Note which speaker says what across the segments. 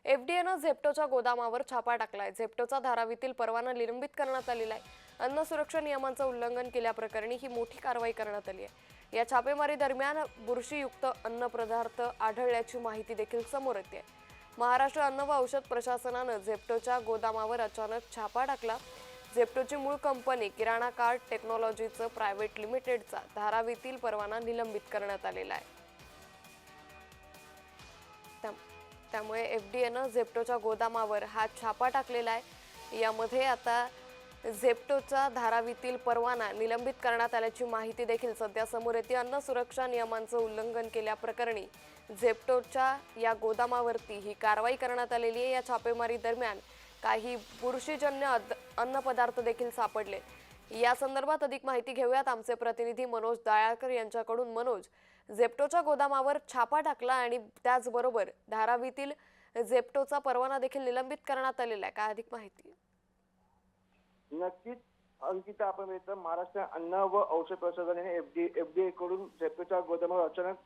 Speaker 1: एफडीएनं झेप्टोच्या गोदामावर छापा टाकलाय। झेप्टोचा धारावीतील परवाना निलंबित करण्यात आलेला आहे। अन्न सुरक्षा नियमांचं उल्लंघन केल्याप्रकरणी ही मोठी कारवाई करण्यात आली आहे। या छापेमारी दरम्यान बुरशीयुक्त अन्न पदार्थ आढळल्याची माहिती देखील समोर येते। महाराष्ट्र अन्न व औषध प्रशासनानं झेप्टोच्या गोदामावर अचानक छापा टाकला। झेप्टोची मूळ कंपनी किराणा कार्ट टेक्नॉलॉजीचं प्रायव्हेट लिमिटेडचा धारावीतील परवाना निलंबित करण्यात आलेला आहे। त्यामुळे एफडीएनं झेप्टोच्या गोदामावर हा छापा टाकलेला आहे। यामध्ये आता झेप्टोचा धारावीतील परवाना निलंबित करण्यात आल्याची माहिती देखील सध्या समोर येते। अन्न सुरक्षा नियमांचं उल्लंघन केल्याप्रकरणी झेप्टोच्या या गोदामावरती ही कारवाई करण्यात आलेली आहे। या छापेमारी दरम्यान काही बुरशीजन्य अन्नपदार्थ देखील सापडले। या संदर्भात अधिक माहिती घेऊयात आमचे प्रतिनिधी मनोज दायाळकर यांच्याकडून। मनोज, झेप्टोच्या गोदामावर छापा टाकला आणि त्याचबरोबर धारावीतील झेप्टोचा परवाना देखील निलंबित करण्यात आलेला आहे, काय अधिक माहिती?
Speaker 2: नक्कीच अंकिता, आपण येतं महाराष्ट्र अन्न व औषध प्रशासनाने एफडीए कडून झेप्टोच्या गोदामावर अचानक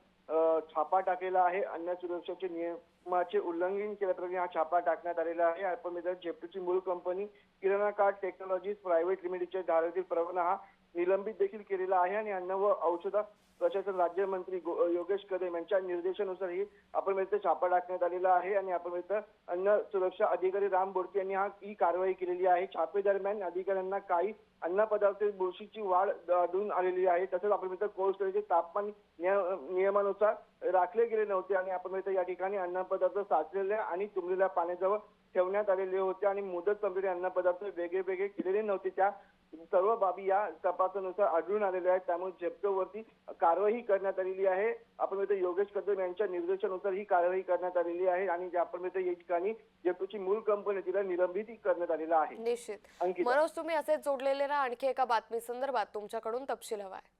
Speaker 2: छापा टाकलेला आहे। अन्न सुरक्षेचे नियमाचे उल्लंघन केल्याप्रकरणी हा छापा टाकण्यात आलेला आहे। आपण येतं झेप्टोची मूळ कंपनी किराणा कार्ट टेक्नॉलॉजीज प्रायव्हेट लिमिटेडच्या धारावीतील परवाना हा निलंबित देखील केलेला आहे आणि अन्न व औषध प्रशासन राज्यमंत्री योगेश कदम यांच्या निर्देशानुसार ही आपण छापा टाकण्यात आलेला आहे आणि आपण अन्न सुरक्षा अधिकारी राम बोडके यांनी ही कारवाई केलेली आहे। छापे दरम्यान अधिकाऱ्यांना काही अन्न पदार्थ बुरशीची वाढ आढळून आलेली आहे। तसंच आपण कोल्ड स्टोरेजचे तापमान नियमानुसार राखले गेले नव्हते आणि आपण या ठिकाणी अन्न पदार्थ साचलेल्या आणि तुंबलेल्या पाण्याजवळ ठेवण्यात आलेले होते आणि मुदत संपलेले अन्न पदार्थ वेगळे केलेले नव्हते। त्या सर्व बाबी या तपासानुसार आढळून आलेल्या आहेत। त्यामुळे झेप्टोवरती कारवाई करण्यात आलेली आहे। आपण योगेश कदम यांच्या निर्देशानुसार ही कारवाई करण्यात आलेली आहे आणि आपण या ठिकाणी झेप्टोची मूळ कंपनी तिला निलंबित करण्यात आलेला आहे।
Speaker 1: निश्चित मनोज, तुम्ही असेच जोडलेले राहा। आणखी एका बातमी संदर्भात तुमच्याकडून तपशील हवा आहे।